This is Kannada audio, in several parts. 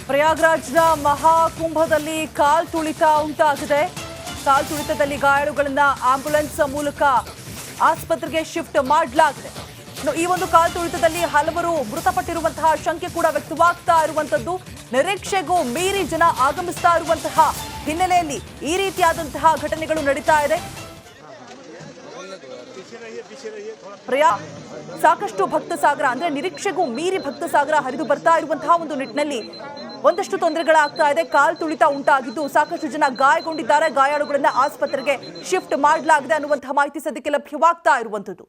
ಪ್ರಯಾಗ್ರಾಜ್ನ ಮಹಾಕುಂಭದಲ್ಲಿ ಕಾಲ್ತುಳಿತ ಉಂಟಾಗಿದೆ. ಕಾಲ್ತುಳಿತದಲ್ಲಿ ಗಾಯಾಳುಗಳನ್ನ ಆಂಬ್ಯುಲೆನ್ಸ್ ಮೂಲಕ ಆಸ್ಪತ್ರೆಗೆ ಶಿಫ್ಟ್ ಮಾಡಲಾಗಿದೆ. ಈ ಒಂದು ಕಾಲ್ತುಳಿತದಲ್ಲಿ ಹಲವರು ಮೃತಪಟ್ಟಿರುವಂತಹ ಶಂಕೆ ಕೂಡ ವ್ಯಕ್ತವಾಗ್ತಾ ಇರುವಂತದ್ದು. ನಿರೀಕ್ಷೆಗೂ ಮೀರಿ ಜನ ಆಗಮಿಸ್ತಾ ಇರುವಂತಹ ಹಿನ್ನೆಲೆಯಲ್ಲಿ ಈ ರೀತಿಯಾದಂತಹ ಘಟನೆಗಳು ನಡೀತಾ ಇದೆ. ಸಾಕಷ್ಟು ಭಕ್ತ ಸಾಗರ ಅಂದ್ರೆ ನಿರೀಕ್ಷೆಗೂ ಮೀರಿ ಭಕ್ತ ಸಾಗರ ಹರಿದು ಬರ್ತಾ ಇರುವಂತಹ ಒಂದು ನಿಟ್ಟಿನಲ್ಲಿ ಒಂದಷ್ಟು ತೊಂದರೆಗಳಾಗ್ತಾ ಇದೆ. ಕಾಲ್ತುಳಿತ ಉಂಟಾಗಿದ್ದು ಸಾಕಷ್ಟು ಜನ ಗಾಯಗೊಂಡಿದ್ದಾರೆ. ಗಾಯಾಳುಗಳನ್ನ ಆಸ್ಪತ್ರೆಗೆ ಶಿಫ್ಟ್ ಮಾಡಲಾಗಿದೆ ಅನ್ನುವಂತಹ ಮಾಹಿತಿ ಸದ್ಯಕ್ಕೆ ಲಭ್ಯವಾಗ್ತಾ ಇರುವಂತದ್ದು.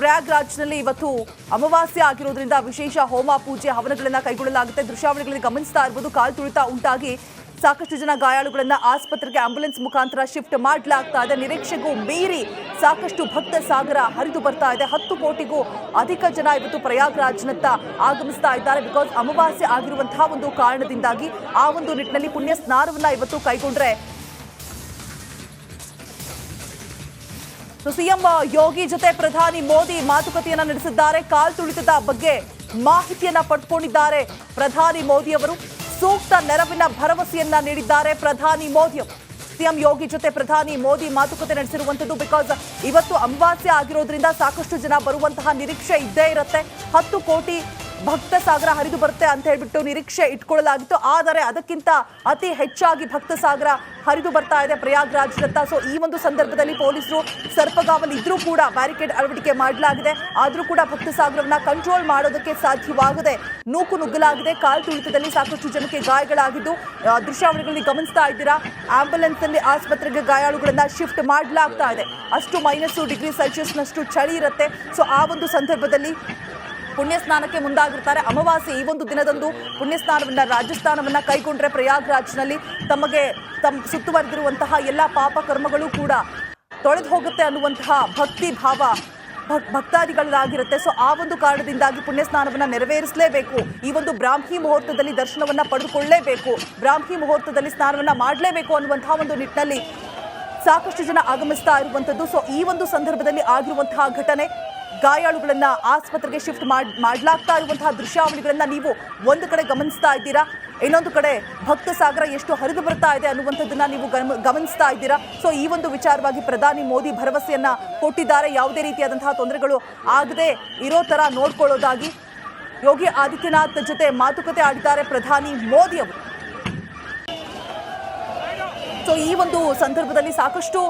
ಪ್ರಯಾಗ್ರಾಜ್ನಲ್ಲಿ ಇವತ್ತು ಅಮಾವಾಸ್ಯೆ ಆಗಿರೋದ್ರಿಂದ ವಿಶೇಷ ಹೋಮ ಪೂಜೆ ಹವನಗಳನ್ನ ಕೈಗೊಳ್ಳಲಾಗುತ್ತೆ. ದೃಶ್ಯಾವಳಿಗಳಲ್ಲಿ ಗಮನಿಸ್ತಾ ಇರಬಹುದು. ಕಾಲ್ತುಳಿತ ಉಂಟಾಗಿ ಸಾಕಷ್ಟು ಜನ ಗಾಯಾಳುಗಳನ್ನ ಆಸ್ಪತ್ರೆಗೆ ಆಂಬ್ಯುಲೆನ್ಸ್ ಮುಖಾಂತರ ಶಿಫ್ಟ್ ಮಾಡಲಾಗ್ತಾ ಇದೆ. ನಿರೀಕ್ಷೆಗೂ ಮೀರಿ ಸಾಕಷ್ಟು ಭಕ್ತ ಸಾಗರ ಹರಿದು ಬರ್ತಾ ಇದೆ. 10 ಕೋಟಿಗೂ ಅಧಿಕ ಜನ ಇವತ್ತು ಪ್ರಯಾಗ್ರಾಜ್ನತ್ತ ಆಗಮಿಸ್ತಾ ಇದ್ದಾರೆ. ಬಿಕಾಸ್ ಅಮಾವಾಸ್ಯೆ ಆಗಿರುವಂತಹ ಒಂದು ಕಾರಣದಿಂದಾಗಿ ಆ ಒಂದು ನಿಟ್ಟಿನಲ್ಲಿ ಪುಣ್ಯ ಸ್ನಾನವನ್ನ ಇವತ್ತು ಕೈಗೊಂಡ್ರೆ ಸಿಎಂ ಯೋಗಿ ಜೊತೆ ಪ್ರಧಾನಿ ಮೋದಿ ಮಾತುಕತೆಯನ್ನ ನಡೆಸಿದ್ದಾರೆ. ಕಾಲ್ತುಳಿತದ ಬಗ್ಗೆ ಮಾಹಿತಿಯನ್ನ ಪಡೆದುಕೊಂಡಿದ್ದಾರೆ ಪ್ರಧಾನಿ ಮೋದಿ ಅವರು. ಸೂಕ್ತ ನೆರವಿನ ಭರವಸೆಯನ್ನ ನೀಡಿದ್ದಾರೆ ಪ್ರಧಾನಿ ಮೋದಿ ಅವರು. ಸಿಎಂ ಯೋಗಿ ಜೊತೆ ಪ್ರಧಾನಿ ಮೋದಿ ಮಾತುಕತೆ ನಡೆಸಿರುವಂತದ್ದು. ಬಿಕಾಸ್ ಇವತ್ತು ಅಮಾವಾಸ್ಯೆ ಆಗಿರೋದ್ರಿಂದ ಸಾಕಷ್ಟು ಜನ ಬರುವಂತಹ ನಿರೀಕ್ಷೆ ಇದ್ದೇ ಇರುತ್ತೆ. 10 ಕೋಟಿ ಭಕ್ತ ಸಾಗರ ಹರಿದು ಬರುತ್ತೆ ಅಂತ ಹೇಳ್ಬಿಟ್ಟು ನಿರೀಕ್ಷೆ ಇಟ್ಕೊಳ್ಳಲಾಗಿತ್ತು. ಆದರೆ ಅದಕ್ಕಿಂತ ಅತಿ ಹೆಚ್ಚಾಗಿ ಭಕ್ತ ಸಾಗರ ಹರಿದು ಬರ್ತಾ ಇದೆ ಪ್ರಯಾಗ್ರಾಜ್ನತ್ತ. ಸೊ ಈ ಒಂದು ಸಂದರ್ಭದಲ್ಲಿ ಪೊಲೀಸರು ಸರ್ಪಗಾವಲು ಇದ್ರೂ ಕೂಡ ಬ್ಯಾರಿಕೇಡ್ ಅಳವಡಿಕೆ ಮಾಡಲಾಗಿದೆ. ಆದ್ರೂ ಕೂಡ ಭಕ್ತ ಸಾಗರವನ್ನ ಕಂಟ್ರೋಲ್ ಮಾಡೋದಕ್ಕೆ ಸಾಧ್ಯವಾಗದೆ ನೂಕು ನುಗ್ಗಲಾಗಿದೆ. ಕಾಲ್ತುಳಿತದಲ್ಲಿ ಸಾಕಷ್ಟು ಜನಕ್ಕೆ ಗಾಯಗಳಾಗಿದ್ದು ದೃಶ್ಯಾವಳಿಗಳಲ್ಲಿ ಗಮನಿಸ್ತಾ ಇದ್ದೀರಾ. ಆಂಬ್ಯುಲೆನ್ಸ್ ನಲ್ಲಿ ಆಸ್ಪತ್ರೆಗೆ ಗಾಯಾಳುಗಳನ್ನ ಶಿಫ್ಟ್ ಮಾಡಲಾಗ್ತಾ ಇದೆ. ಅಷ್ಟು -2°C ನಷ್ಟು ಚಳಿ ಇರುತ್ತೆ. ಸೊ ಆ ಒಂದು ಸಂದರ್ಭದಲ್ಲಿ ಪುಣ್ಯ ಸ್ನಾನಕ್ಕೆ ಮುಂದಾಗಿರ್ತಾರೆ. ಅಮಾವಾಸ್ಯೆ ಈ ಒಂದು ದಿನದಂದು ಪುಣ್ಯ ಸ್ನಾನವನ್ನ ರಾಜಸ್ಥಾನವನ್ನ ಕೈಗೊಂಡ್ರೆ ಪ್ರಯಾಗ್ರಾಜ್ನಲ್ಲಿ ತಮಗೆ ಸುತ್ತುವರೆದಿರುವಂತಹ ಎಲ್ಲ ಪಾಪ ಕರ್ಮಗಳು ಕೂಡ ತೊಳೆದು ಹೋಗುತ್ತೆ ಅನ್ನುವಂತಹ ಭಕ್ತಿ ಭಾವ ಭಕ್ತಾದಿಗಳಾಗಿರುತ್ತೆ. ಸೊ ಆ ಒಂದು ಕಾರಣದಿಂದಾಗಿ ಪುಣ್ಯ ಸ್ನಾನವನ್ನ ನೆರವೇರಿಸಲೇಬೇಕು. ಈ ಒಂದು ಬ್ರಾಹ್ಮಿ ಮುಹೂರ್ತದಲ್ಲಿ ದರ್ಶನವನ್ನ ಪಡೆದುಕೊಳ್ಳಲೇಬೇಕು. ಬ್ರಾಹ್ಮಿ ಮುಹೂರ್ತದಲ್ಲಿ ಸ್ನಾನವನ್ನ ಮಾಡಲೇಬೇಕು ಅನ್ನುವಂತಹ ಒಂದು ನಿಟ್ಟಿನಲ್ಲಿ ಸಾಕಷ್ಟು ಜನ ಆಗಮಿಸ್ತಾ ಇರುವಂತದ್ದು. ಸೊ ಈ ಒಂದು ಸಂದರ್ಭದಲ್ಲಿ ಆಗಿರುವಂತಹ ಘಟನೆ, ಗಾಯಾಳುಗಳನ್ನ ಆಸ್ಪತ್ರೆಗೆ ಶಿಫ್ಟ್ ಮಾಡಲಾಗ್ತಾ ಇರುವಂತಹ ದೃಶ್ಯಾವಳಿಗಳನ್ನ ನೀವು ಒಂದು ಕಡೆ ಗಮನಿಸ್ತಾ ಇದ್ದೀರಾ. ಇನ್ನೊಂದು ಕಡೆ ಭಕ್ತ ಸಾಗರ ಎಷ್ಟು ಹರಿದು ಬರ್ತಾ ಇದೆ ಅನ್ನುವಂಥದ್ದನ್ನ ನೀವು ಗಮನಿಸ್ತಾ ಇದ್ದೀರಾ. ಸೊ ಈ ಒಂದು ವಿಚಾರವಾಗಿ ಪ್ರಧಾನಿ ಮೋದಿ ಭರವಸೆಯನ್ನ ಕೊಟ್ಟಿದ್ದಾರೆ. ಯಾವುದೇ ರೀತಿಯಾದಂತಹ ತೊಂದರೆಗಳು ಆಗದೆ ಇರೋ ತರ ನೋಡ್ಕೊಳ್ಳೋದಾಗಿ ಯೋಗಿ ಆದಿತ್ಯನಾಥ್ ಜೊತೆ ಮಾತುಕತೆ ಆಡಿದ್ದಾರೆ ಪ್ರಧಾನಿ ಮೋದಿ ಅವರು. ಸೊ ಈ ಒಂದು ಸಂದರ್ಭದಲ್ಲಿ ಸಾಕಷ್ಟು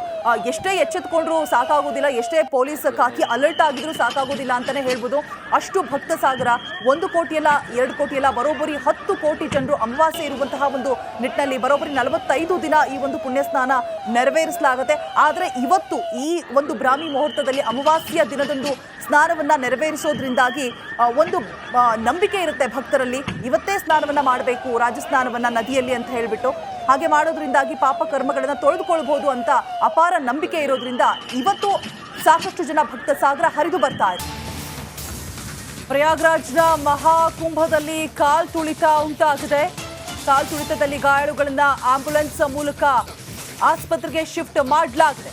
ಎಷ್ಟೇ ಎಚ್ಚೆತ್ತುಕೊಂಡ್ರು ಸಾಕಾಗೋದಿಲ್ಲ, ಎಷ್ಟೇ ಪೊಲೀಸ್ ಖಾಕಿ ಅಲರ್ಟ್ ಆಗಿದ್ರು ಸಾಕಾಗೋದಿಲ್ಲ ಅಂತಾನೆ ಹೇಳ್ಬೋದು. ಅಷ್ಟು ಭಕ್ತ ಸಾಗರ 1 ಕೋಟಿಯಲ್ಲ 2 ಕೋಟಿಯಲ್ಲ ಬರೋಬ್ಬರಿ 10 ಕೋಟಿ ಜನರು ಅಮಾವಾಸ್ಯೆ ಇರುವಂತಹ ಒಂದು ನಿಟ್ಟಿನಲ್ಲಿ ಬರೋಬ್ಬರಿ 45 ದಿನ ಈ ಒಂದು ಪುಣ್ಯ ಸ್ನಾನ ನೆರವೇರಿಸಲಾಗುತ್ತೆ. ಆದರೆ ಇವತ್ತು ಈ ಒಂದು ಬ್ರಾಹ್ಮಿ ಮುಹೂರ್ತದಲ್ಲಿ ಅಮಾವಾಸ್ಯೆಯ ದಿನದಂದು ಸ್ನಾನವನ್ನ ನೆರವೇರಿಸೋದ್ರಿಂದಾಗಿ ಒಂದು ನಂಬಿಕೆ ಇರುತ್ತೆ ಭಕ್ತರಲ್ಲಿ. ಇವತ್ತೇ ಸ್ನಾನವನ್ನ ಮಾಡಬೇಕು, ರಾಜಸ್ನಾನವನ್ನ ನದಿಯಲ್ಲಿ ಅಂತ ಹೇಳ್ಬಿಟ್ಟು. ಹಾಗೆ ಮಾಡೋದ್ರಿಂದಾಗಿ ಪಾಪ ಕರ್ಮಗಳನ್ನ ತೊಳೆದುಕೊಳ್ಬಹುದು ಅಂತ ಅಪಾರ ನಂಬಿಕೆ ಇರೋದ್ರಿಂದ ಇವತ್ತು ಸಾಕಷ್ಟು ಜನ ಭಕ್ತ ಸಾಗರ ಹರಿದು ಬರ್ತಾ ಇದೆ. ಪ್ರಯಾಗ್ರಾಜ್ನ ಮಹಾಕುಂಭದಲ್ಲಿ ಕಾಲ್ತುಳಿತ ಉಂಟಾಗಿದೆ. ಕಾಲ್ತುಳಿತದಲ್ಲಿ ಗಾಯಾಳುಗಳನ್ನ ಆಂಬ್ಯುಲೆನ್ಸ್ ಮೂಲಕ ಆಸ್ಪತ್ರೆಗೆ ಶಿಫ್ಟ್ ಮಾಡಲಾಗಿದೆ.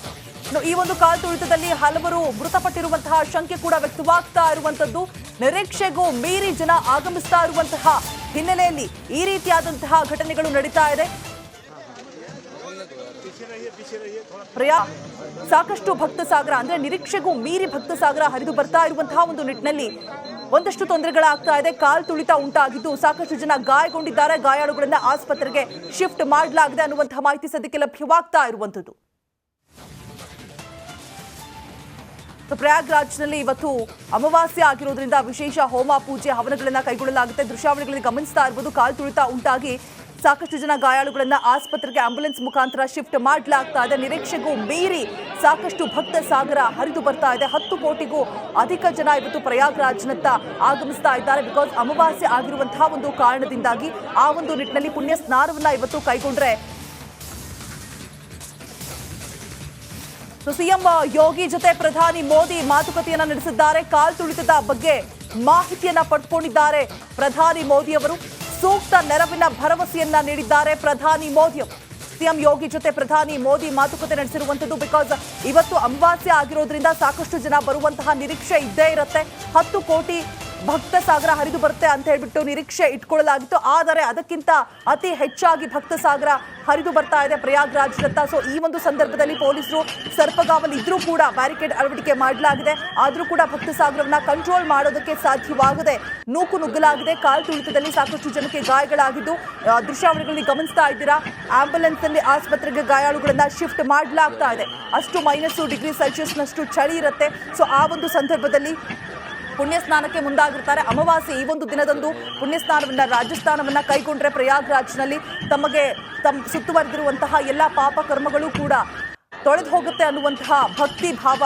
ಈ ಒಂದು ಕಾಲ್ತುಳಿತದಲ್ಲಿ ಹಲವರು ಮೃತಪಟ್ಟಿರುವಂತಹ ಶಂಕೆ ಕೂಡ ವ್ಯಕ್ತವಾಗ್ತಾ ಇರುವಂತದ್ದು. ನಿರೀಕ್ಷೆಗೂ ಮೀರಿ ಜನ ಆಗಮಿಸ್ತಾ ಇರುವಂತಹ ಹಿನ್ನೆಲೆಯಲ್ಲಿ ಈ ರೀತಿಯಾದಂತಹ ಘಟನೆಗಳು ನಡೀತಾ ಇದೆ. ಸಾಕಷ್ಟು ಭಕ್ತ ಸಾಗರ ಅಂದ್ರೆ ನಿರೀಕ್ಷೆಗೂ ಮೀರಿ ಭಕ್ತ ಸಾಗರ ಹರಿದು ಬರ್ತಾ ಇರುವಂತಹ ಒಂದು ನಿಟ್ಟಿನಲ್ಲಿ ಒಂದಷ್ಟು ತೊಂದರೆಗಳಾಗ್ತಾ ಇದೆ. ಕಾಲ್ತುಳಿತ ಉಂಟಾಗಿದ್ದು ಸಾಕಷ್ಟು ಜನ ಗಾಯಗೊಂಡಿದ್ದಾರೆ. ಗಾಯಾಳುಗಳನ್ನ ಆಸ್ಪತ್ರೆಗೆ ಶಿಫ್ಟ್ ಮಾಡಲಾಗಿದೆ ಅನ್ನುವಂತಹ ಮಾಹಿತಿ ಸದ್ಯಕ್ಕೆ ಲಭ್ಯವಾಗ್ತಾ ಇರುವಂತದ್ದು. ಪ್ರಯಾಗ್ರಾಜ್ನಲ್ಲಿ ಇವತ್ತು ಅಮಾವಾಸ್ಯೆ ಆಗಿರೋದ್ರಿಂದ ವಿಶೇಷ ಹೋಮ ಪೂಜೆ ಹವನಗಳನ್ನ ಕೈಗೊಳ್ಳಲಾಗುತ್ತೆ. ದೃಶ್ಯಾವಳಿಗಳಲ್ಲಿ ಗಮನಿಸ್ತಾ ಇರಬಹುದು. ಕಾಲ್ತುಳಿತ ಉಂಟಾಗಿ ಸಾಕಷ್ಟು ಜನ ಗಾಯಾಳುಗಳನ್ನ ಆಸ್ಪತ್ರೆಗೆ ಆಂಬ್ಯುಲೆನ್ಸ್ ಮುಖಾಂತರ ಶಿಫ್ಟ್ ಮಾಡಲಾಗ್ತಾ ಇದೆ. ನಿರೀಕ್ಷೆಗೂ ಮೀರಿ ಸಾಕಷ್ಟು ಭಕ್ತ ಸಾಗರ ಹರಿದು ಬರ್ತಾ ಇದೆ. 10 ಕೋಟಿಗೂ ಅಧಿಕ ಜನ ಇವತ್ತು ಪ್ರಯಾಗ್ರಾಜ್ನತ್ತ ಆಗಮಿಸ್ತಾ ಇದ್ದಾರೆ. ಬಿಕಾಸ್ ಅಮಾವಾಸ್ಯೆ ಆಗಿರುವಂತಹ ಒಂದು ಕಾರಣದಿಂದಾಗಿ ಆ ಒಂದು ನಿಟ್ಟಿನಲ್ಲಿ ಪುಣ್ಯ ಸ್ನಾನವನ್ನ ಇವತ್ತು ಕೈಗೊಂಡ್ರೆ ಸಿಎಂ ಯೋಗಿ ಜೊತೆ ಪ್ರಧಾನಿ ಮೋದಿ ಮಾತುಕತೆಯನ್ನ ನಡೆಸಿದ್ದಾರೆ. ಕಾಲ್ತುಳಿತದ ಬಗ್ಗೆ ಮಾಹಿತಿಯನ್ನ ಪಡೆದುಕೊಂಡಿದ್ದಾರೆ ಪ್ರಧಾನಿ ಮೋದಿ ಅವರು. ಸೂಕ್ತ ನೆರವಿನ ಭರವಸೆಯನ್ನ ನೀಡಿದ್ದಾರೆ ಪ್ರಧಾನಿ ಮೋದಿ ಅವರು. ಸಿಎಂ ಯೋಗಿ ಜೊತೆ ಪ್ರಧಾನಿ ಮೋದಿ ಮಾತುಕತೆ ನಡೆಸಿರುವಂತದ್ದು. ಬಿಕಾಸ್ ಇವತ್ತು ಅಮಾವಾಸ್ಯೆ ಆಗಿರೋದ್ರಿಂದ ಸಾಕಷ್ಟು ಜನ ಬರುವಂತಹ ನಿರೀಕ್ಷೆ ಇದ್ದೇ ಇರುತ್ತೆ. 10 ಕೋಟಿ ಭಕ್ತ ಸಾಗರ ಹರಿದು ಬರುತ್ತೆ ಅಂತ ಹೇಳ್ಬಿಟ್ಟು ನಿರೀಕ್ಷೆ ಇಟ್ಕೊಳ್ಳಲಾಗಿತ್ತು. ಆದರೆ ಅದಕ್ಕಿಂತ ಅತಿ ಹೆಚ್ಚಾಗಿ ಭಕ್ತ ಸಾಗರ ಹರಿದು ಬರ್ತಾ ಇದೆ ಪ್ರಯಾಗ್ರಾಜ್ನತ್ತ. ಸೊ ಈ ಒಂದು ಸಂದರ್ಭದಲ್ಲಿ ಪೊಲೀಸರು ಸರ್ಪಗಾವಲು ಇದ್ರೂ ಕೂಡ ಬ್ಯಾರಿಕೇಡ್ ಅಳವಡಿಕೆ ಮಾಡಲಾಗಿದೆ. ಆದರೂ ಕೂಡ ಭಕ್ತ ಸಾಗರವನ್ನ ಕಂಟ್ರೋಲ್ ಮಾಡೋದಕ್ಕೆ ಸಾಧ್ಯವಾಗದೆ ನೂಕು ನುಗ್ಗಲಾಗಿದೆ. ಕಾಲ್ ತುಳಿತದಲ್ಲಿ ಸಾಕಷ್ಟು ಜನಕ್ಕೆ ಗಾಯಗಳಾಗಿದ್ದು ದೃಶ್ಯಾವಳಿಗಳಲ್ಲಿ ಗಮನಿಸ್ತಾ ಇದ್ದೀರಾ. ಆಂಬ್ಯುಲೆನ್ಸ್ ನಲ್ಲಿ ಆಸ್ಪತ್ರೆಗೆ ಗಾಯಾಳುಗಳನ್ನ ಶಿಫ್ಟ್ ಮಾಡಲಾಗ್ತಾ ಇದೆ. ಅಷ್ಟು -°C ಚಳಿ ಇರುತ್ತೆ. ಸೊ ಆ ಒಂದು ಸಂದರ್ಭದಲ್ಲಿ ಪುಣ್ಯ ಸ್ನಾನಕ್ಕೆ ಮುಂದಾಗಿರ್ತಾರೆ. ಅಮಾವಾಸ್ಯೆ ಈ ಒಂದು ದಿನದಂದು ಪುಣ್ಯ ಸ್ನಾನವನ್ನ ರಾಜಸ್ಥಾನವನ್ನ ಕೈಗೊಂಡ್ರೆ ಪ್ರಯಾಗ್ರಾಜ್ನಲ್ಲಿ ತಮ್ಮ ಸುತ್ತುವರೆದಿರುವಂತಹ ಎಲ್ಲ ಪಾಪ ಕರ್ಮಗಳು ಕೂಡ ತೊಳೆದು ಹೋಗುತ್ತೆ ಅನ್ನುವಂತಹ ಭಕ್ತಿ ಭಾವ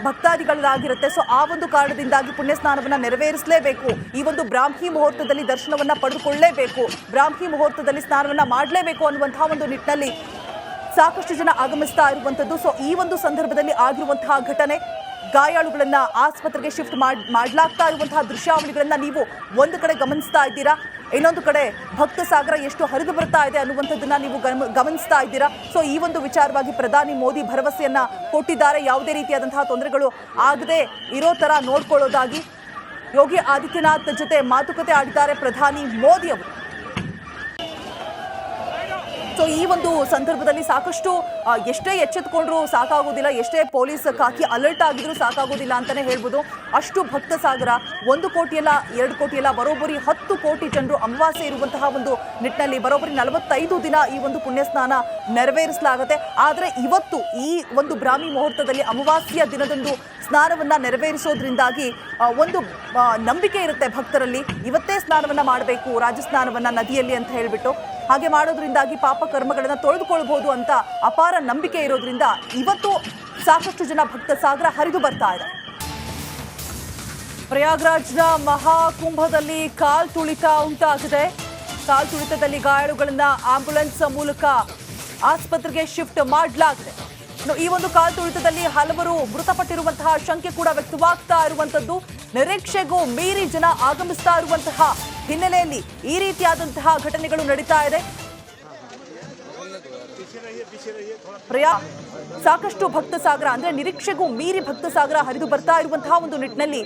ಭಕ್ತಾದಿಗಳಾಗಿರುತ್ತೆ. ಸೊ ಆ ಒಂದು ಕಾರಣದಿಂದಾಗಿ ಪುಣ್ಯ ಸ್ನಾನವನ್ನ ನೆರವೇರಿಸಲೇಬೇಕು. ಈ ಒಂದು ಬ್ರಾಹ್ಮಿ ಮುಹೂರ್ತದಲ್ಲಿ ದರ್ಶನವನ್ನ ಪಡೆದುಕೊಳ್ಳಲೇಬೇಕು, ಬ್ರಾಹ್ಮಿ ಮುಹೂರ್ತದಲ್ಲಿ ಸ್ನಾನವನ್ನ ಮಾಡಲೇಬೇಕು ಅನ್ನುವಂತಹ ಒಂದು ನಿಟ್ಟಿನಲ್ಲಿ ಸಾಕಷ್ಟು ಜನ ಆಗಮಿಸ್ತಾ ಇರುವಂತದ್ದು. ಸೊ ಈ ಒಂದು ಸಂದರ್ಭದಲ್ಲಿ ಆಗಿರುವಂತಹ ಘಟನೆ, ಗಾಯಾಳುಗಳನ್ನ ಆಸ್ಪತ್ರೆಗೆ ಶಿಫ್ಟ್ ಮಾಡಲಾಗ್ತಾ ಇರುವಂತಹ ದೃಶ್ಯಾವಳಿಗಳನ್ನ ನೀವು ಒಂದು ಕಡೆ ಗಮನಿಸ್ತಾ ಇದ್ದೀರಾ. ಇನ್ನೊಂದು ಕಡೆ ಭಕ್ತ ಸಾಗರ ಎಷ್ಟು ಹರಿದು ಬರ್ತಾ ಇದೆ ಅನ್ನುವಂಥದ್ದನ್ನ ನೀವು ಗಮನಿಸ್ತಾ ಇದ್ದೀರಾ. ಸೊ ಈ ಒಂದು ವಿಚಾರವಾಗಿ ಪ್ರಧಾನಿ ಮೋದಿ ಭರವಸೆಯನ್ನ ಕೊಟ್ಟಿದ್ದಾರೆ. ಯಾವುದೇ ರೀತಿಯಾದಂತಹ ತೊಂದರೆಗಳು ಆಗದೆ ಇರೋ ತರ ನೋಡ್ಕೊಳ್ಳೋದಾಗಿ ಯೋಗಿ ಆದಿತ್ಯನಾಥ್ ಜೊತೆ ಮಾತುಕತೆ ಆಡಿದ್ದಾರೆ ಪ್ರಧಾನಿ ಮೋದಿ ಅವರು. ಸೊ ಈ ಒಂದು ಸಂದರ್ಭದಲ್ಲಿ ಸಾಕಷ್ಟು ಎಷ್ಟೇ ಎಚ್ಚೆತ್ತುಕೊಂಡ್ರೂ ಸಾಕಾಗೋದಿಲ್ಲ, ಎಷ್ಟೇ ಪೊಲೀಸ್ ಖಾಕಿ ಅಲರ್ಟ್ ಆಗಿದ್ರೂ ಸಾಕಾಗೋದಿಲ್ಲ ಅಂತಾನೆ ಹೇಳ್ಬೋದು. ಅಷ್ಟು ಭಕ್ತ ಸಾಗರ, 1 ಕೋಟಿಯಲ್ಲ 2 ಕೋಟಿಯಲ್ಲ, ಬರೋಬ್ಬರಿ 10 ಕೋಟಿ ಜನರು ಅಮಾವಾಸ್ಯೆ ಇರುವಂತಹ ಒಂದು ನಿಟ್ಟಿನಲ್ಲಿ ಬರೋಬ್ಬರಿ 45 ದಿನ ಈ ಒಂದು ಪುಣ್ಯ ಸ್ನಾನ ನೆರವೇರಿಸಲಾಗುತ್ತೆ. ಆದರೆ ಇವತ್ತು ಈ ಒಂದು ಬ್ರಾಹ್ಮಿ ಮುಹೂರ್ತದಲ್ಲಿ ಅಮಾವಾಸ್ಯೆಯ ದಿನದಂದು ಸ್ನಾನವನ್ನ ನೆರವೇರಿಸೋದ್ರಿಂದಾಗಿ ಒಂದು ನಂಬಿಕೆ ಇರುತ್ತೆ ಭಕ್ತರಲ್ಲಿ, ಇವತ್ತೇ ಸ್ನಾನವನ್ನ ಮಾಡಬೇಕು ರಾಜಸ್ನಾನವನ್ನ ನದಿಯಲ್ಲಿ ಅಂತ ಹೇಳ್ಬಿಟ್ಟು. ಹಾಗೆ ಮಾಡೋದ್ರಿಂದಾಗಿ ಪಾಪ ಕರ್ಮಗಳನ್ನ ತೊಳೆದುಕೊಳ್ಬಹುದು ಅಂತ ಅಪಾರ ನಂಬಿಕೆ ಇರೋದ್ರಿಂದ ಇವತ್ತು ಸಾಕಷ್ಟು ಜನ ಭಕ್ತ ಸಾಗರ ಹರಿದು ಬರ್ತಾ ಇದೆ. ಪ್ರಯಾಗ್ರಾಜ್ನ ಮಹಾಕುಂಭದಲ್ಲಿ ಕಾಲ್ ತುಳಿತ ಉಂಟಾಗಿದೆ. ಕಾಲ್ ತುಳಿತದಲ್ಲಿ ಗಾಯಾಳುಗಳನ್ನ ಆಂಬ್ಯುಲೆನ್ಸ್ ಮೂಲಕ ಆಸ್ಪತ್ರೆಗೆ ಶಿಫ್ಟ್ ಮಾಡಲಾಗಿದೆ. ಈ ಒಂದು ಕಾಲ್ ತುಳಿತದಲ್ಲಿ ಹಲವರು ಮೃತಪಟ್ಟಿರುವಂತಹ ಶಂಕೆ ಕೂಡ ವ್ಯಕ್ತವಾಗ್ತಾ ಇರುವಂತದ್ದು. ನಿರೀಕ್ಷೆಗೂ ಮೀರಿ ಜನ ಆಗಮಿಸ್ತಾ ಇರುವಂತಹ ಹಿನ್ನೆಲೆಯಲ್ಲಿ ಈ ರೀತಿಯಾದಂತಹ ಘಟನೆಗಳು ನಡೀತಾ ಇದೆ. ಸಾಕಷ್ಟು ಭಕ್ತ ಸಾಗರ ಅಂದ್ರೆ ನಿರೀಕ್ಷೆಗೂ ಮೀರಿ ಭಕ್ತ ಸಾಗರ ಹರಿದು ಬರ್ತಾ ಇರುವಂತಹ ಒಂದು ನಿಟ್ಟಿನಲ್ಲಿ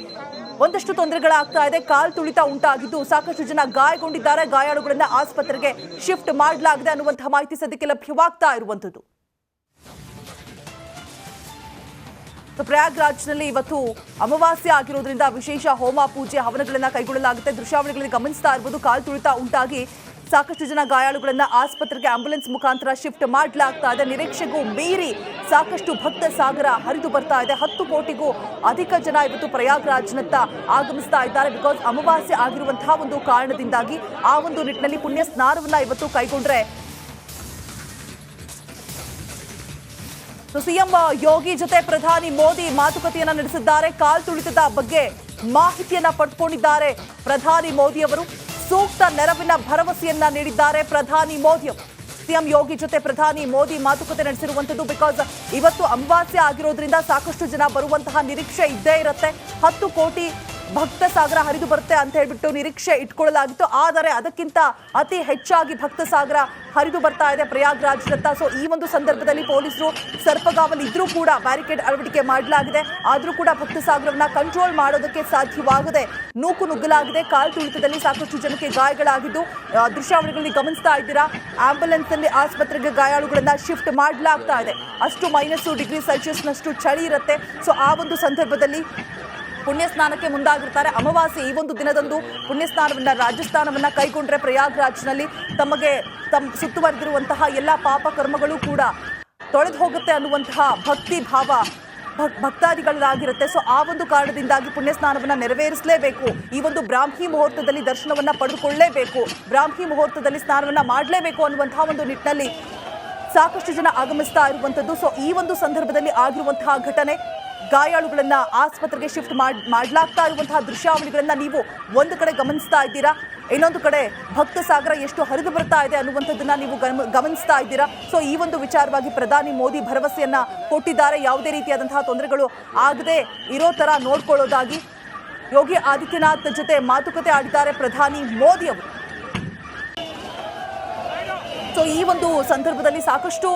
ಒಂದಷ್ಟು ತೊಂದರೆಗಳಾಗ್ತಾ ಇದೆ. ಕಾಲ್ ತುಳಿತ ಉಂಟಾಗಿದ್ದು ಸಾಕಷ್ಟು ಜನ ಗಾಯಗೊಂಡಿದ್ದಾರೆ. ಗಾಯಾಳುಗಳನ್ನ ಆಸ್ಪತ್ರೆಗೆ ಶಿಫ್ಟ್ ಮಾಡಲಾಗಿದೆ ಅನ್ನುವಂತಹ ಮಾಹಿತಿ ಸದ್ಯಕ್ಕೆ ಲಭ್ಯವಾಗ್ತಾ ಇರುವಂತದ್ದು. ಪ್ರಯಾಗ್ರಾಜ್ನಲ್ಲಿ ಇವತ್ತು ಅಮಾವಾಸ್ಯೆ ಆಗಿರೋದ್ರಿಂದ ವಿಶೇಷ ಹೋಮ ಪೂಜೆ ಹವನಗಳನ್ನ ಕೈಗೊಳ್ಳಲಾಗುತ್ತೆ. ದೃಶ್ಯಾವಳಿಗಳಲ್ಲಿ ಗಮನಿಸ್ತಾ ಇರಬಹುದು. ಕಾಲ್ ತುಳಿತ ಉಂಟಾಗಿ ಸಾಕಷ್ಟು ಜನ ಗಾಯಾಳುಗಳನ್ನ ಆಸ್ಪತ್ರೆಗೆ ಆಂಬ್ಯುಲೆನ್ಸ್ ಮುಖಾಂತರ ಶಿಫ್ಟ್ ಮಾಡಲಾಗ್ತಾ ಇದೆ. ನಿರೀಕ್ಷೆಗೂ ಮೀರಿ ಸಾಕಷ್ಟು ಭಕ್ತ ಸಾಗರ ಹರಿದು ಬರ್ತಾ ಇದೆ. 10 ಕೋಟಿಗೂ ಅಧಿಕ ಜನ ಇವತ್ತು ಪ್ರಯಾಗ್ರಾಜ್ನತ್ತ ಆಗಮಿಸ್ತಾ ಇದ್ದಾರೆ. ಬಿಕಾಸ್ ಅಮಾವಾಸ್ಯೆ ಆಗಿರುವಂತಹ ಒಂದು ಕಾರಣದಿಂದಾಗಿ ಆ ಒಂದು ನಿಟ್ಟಿನಲ್ಲಿ ಪುಣ್ಯ ಸ್ನಾನವನ್ನ ಇವತ್ತು ಕೈಗೊಂಡ್ರೆ ಸಿಎಂ ಯೋಗಿ ಜೊತೆ ಪ್ರಧಾನಿ ಮೋದಿ ಮಾತುಕತೆಯನ್ನ ನಡೆಸಿದ್ದಾರೆ. ಕಾಲ್ ತುಳಿತದ ಬಗ್ಗೆ ಮಾಹಿತಿಯನ್ನ ಪಡ್ಕೊಂಡಿದ್ದಾರೆ ಪ್ರಧಾನಿ ಮೋದಿ ಅವರು. ಸೂಕ್ತ ನೆರವಿನ ಭರವಸೆಯನ್ನ ನೀಡಿದ್ದಾರೆ ಪ್ರಧಾನಿ ಮೋದಿ ಅವರು. ಸಿಎಂ ಯೋಗಿ ಜೊತೆ ಪ್ರಧಾನಿ ಮೋದಿ ಮಾತುಕತೆ ನಡೆಸಿರುವಂತದ್ದು. ಬಿಕಾಸ್ ಇವತ್ತು ಅಮಾವಾಸ್ಯೆ ಆಗಿರೋದ್ರಿಂದ ಸಾಕಷ್ಟು ಜನ ಬರುವಂತಹ ನಿರೀಕ್ಷೆ ಇದ್ದೇ ಇರುತ್ತೆ. 10 ಕೋಟಿ ಭಕ್ತ ಸಾಗರ ಹರಿದು ಬರುತ್ತೆ ಅಂತ ಹೇಳ್ಬಿಟ್ಟು ನಿರೀಕ್ಷೆ ಇಟ್ಕೊಳ್ಳಲಾಗಿತ್ತು. ಆದರೆ ಅದಕ್ಕಿಂತ ಅತಿ ಹೆಚ್ಚಾಗಿ ಭಕ್ತ ಸಾಗರ ಹರಿದು ಬರ್ತಾ ಇದೆ ಪ್ರಯಾಗ್ರಾಜ್ನತ್ತ. ಸೊ ಈ ಒಂದು ಸಂದರ್ಭದಲ್ಲಿ ಪೊಲೀಸರು ಸರ್ಪಗಾವಲು ಇದ್ರೂ ಕೂಡ ಬ್ಯಾರಿಕೇಡ್ ಅಳವಡಿಕೆ ಮಾಡಲಾಗಿದೆ. ಆದರೂ ಕೂಡ ಭಕ್ತ ಸಾಗರವನ್ನ ಕಂಟ್ರೋಲ್ ಮಾಡೋದಕ್ಕೆ ಸಾಧ್ಯವಾಗದೆ ನೂಕು ನುಗ್ಗಲಾಗಿದೆ. ಕಾಲ್ ತುಳಿತದಲ್ಲಿ ಸಾಕಷ್ಟು ಜನಕ್ಕೆ ಗಾಯಗಳಾಗಿದ್ದು ದೃಶ್ಯಾವಳಿಗಳಲ್ಲಿ ಗಮನಿಸ್ತಾ ಇದ್ದೀರಾ. ಆಂಬ್ಯುಲೆನ್ಸ್ ನಲ್ಲಿ ಆಸ್ಪತ್ರೆಗೆ ಗಾಯಾಳುಗಳನ್ನ ಶಿಫ್ಟ್ ಮಾಡಲಾಗ್ತಾ ಇದೆ. ಅಷ್ಟು -°C ಚಳಿ ಇರುತ್ತೆ. ಸೊ ಆ ಒಂದು ಸಂದರ್ಭದಲ್ಲಿ ಪುಣ್ಯ ಸ್ನಾನಕ್ಕೆ ಮುಂದಾಗಿರ್ತಾರೆ. ಅಮಾವಾಸ್ಯೆ ಈ ಒಂದು ದಿನದಂದು ಪುಣ್ಯ ಸ್ನಾನವನ್ನ ರಾಜಸ್ಥಾನವನ್ನ ಕೈಗೊಂಡ್ರೆ ಪ್ರಯಾಗ್ರಾಜ್ನಲ್ಲಿ ತಮ್ಮ ಸುತ್ತುವರೆದಿರುವಂತಹ ಎಲ್ಲ ಪಾಪ ಕರ್ಮಗಳು ಕೂಡ ತೊಳೆದು ಹೋಗುತ್ತೆ ಅನ್ನುವಂತಹ ಭಕ್ತಿ ಭಾವ ಭಕ್ತಾದಿಗಳಾಗಿರುತ್ತೆ. ಸೊ ಆ ಒಂದು ಕಾರಣದಿಂದಾಗಿ ಪುಣ್ಯ ಸ್ನಾನವನ್ನ ನೆರವೇರಿಸಲೇಬೇಕು, ಈ ಒಂದು ಬ್ರಾಹ್ಮಿ ಮುಹೂರ್ತದಲ್ಲಿ ದರ್ಶನವನ್ನ ಪಡೆದುಕೊಳ್ಳಲೇಬೇಕು, ಬ್ರಾಹ್ಮಿ ಮುಹೂರ್ತದಲ್ಲಿ ಸ್ನಾನವನ್ನ ಮಾಡಲೇಬೇಕು ಅನ್ನುವಂತಹ ಒಂದು ನಿಟ್ಟಿನಲ್ಲಿ ಸಾಕಷ್ಟು ಜನ ಆಗಮಿಸ್ತಾ ಇರುವಂತದ್ದು. ಸೊ ಈ ಒಂದು ಸಂದರ್ಭದಲ್ಲಿ ಆಗಿರುವಂತಹ ಘಟನೆ, ಗಾಯಾಳುಗಳನ್ನ ಆಸ್ಪತ್ರೆಗೆ ಶಿಫ್ಟ್ ಮಾಡಲಾಗ್ತಾ ಇರುವಂತಹ ದೃಶ್ಯಾವಳಿಗಳನ್ನ ನೀವು ಒಂದು ಕಡೆ ಗಮನಿಸ್ತಾ ಇದ್ದೀರಾ. ಇನ್ನೊಂದು ಕಡೆ ಭಕ್ತ ಸಾಗರ ಎಷ್ಟು ಹರಿದು ಬರ್ತಾ ಇದೆ ಅನ್ನುವಂಥದ್ದನ್ನ ನೀವು ಗಮನಿಸ್ತಾ ಇದ್ದೀರಾ. ಸೊ ಈ ಒಂದು ವಿಚಾರವಾಗಿ ಪ್ರಧಾನಿ ಮೋದಿ ಭರವಸೆಯನ್ನ ಕೊಟ್ಟಿದ್ದಾರೆ. ಯಾವುದೇ ರೀತಿಯಾದಂತಹ ತೊಂದರೆಗಳು ಆಗದೆ ಇರೋ ತರ ನೋಡ್ಕೊಳ್ಳೋದಾಗಿ ಯೋಗಿ ಆದಿತ್ಯನಾಥ್ ಜೊತೆ ಮಾತುಕತೆ ಆಡಿದ್ದಾರೆ ಪ್ರಧಾನಿ ಮೋದಿ ಅವರು. ಸೊ ಈ ಒಂದು ಸಂದರ್ಭದಲ್ಲಿ ಸಾಕಷ್ಟು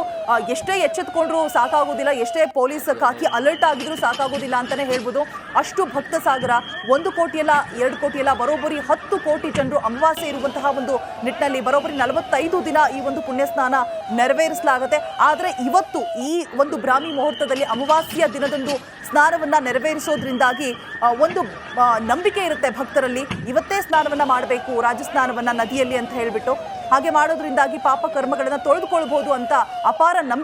ಎಷ್ಟೇ ಎಚ್ಚೆತ್ಕೊಂಡ್ರು ಸಾಕಾಗೋದಿಲ್ಲ, ಎಷ್ಟೇ ಪೊಲೀಸ್ ಖಾಕಿ ಅಲರ್ಟ್ ಆಗಿದ್ರು ಸಾಕಾಗೋದಿಲ್ಲ ಅಂತಾನೆ ಹೇಳ್ಬೋದು. ಅಷ್ಟು ಭಕ್ತ ಸಾಗರ, 1 ಕೋಟಿ ಅಲ್ಲ 2 ಕೋಟಿ ಅಲ್ಲ, ಬರೋಬ್ಬರಿ 10 ಕೋಟಿ ಜನರು ಅಮಾವಾಸ್ಯೆ ಇರುವಂತಹ ಒಂದು ನಿಟ್ಟಿನಲ್ಲಿ ಬರೋಬ್ಬರಿ 45 ದಿನ ಈ ಒಂದು ಪುಣ್ಯ ಸ್ನಾನ ನೆರವೇರಿಸಲಾಗುತ್ತೆ. ಆದರೆ ಇವತ್ತು ಈ ಒಂದು ಬ್ರಾಹ್ಮಿ ಮುಹೂರ್ತದಲ್ಲಿ ಅಮಾವಾಸ್ಯ ದಿನದಂದು ಸ್ನಾನವನ್ನ ನೆರವೇರಿಸೋದ್ರಿಂದಾಗಿ ಒಂದು ನಂಬಿಕೆ ಇರುತ್ತೆ ಭಕ್ತರಲ್ಲಿ, ಇವತ್ತೇ ಸ್ನಾನವನ್ನ ಮಾಡಬೇಕು, ರಾಜಸ್ನಾನವನ್ನ ನದಿಯಲ್ಲಿ ಅಂತ ಹೇಳ್ಬಿಟ್ಟು. ಹಾಗೆ ಮಾಡೋದ್ರಿಂದಾಗಿ ಪಾಪ ಕರ್ಮಗಳನ್ನ ತೊಳೆದುಕೊಳ್ಬಹುದು ಅಂತ ಅಪಾರ ನಂಬಿಕೆ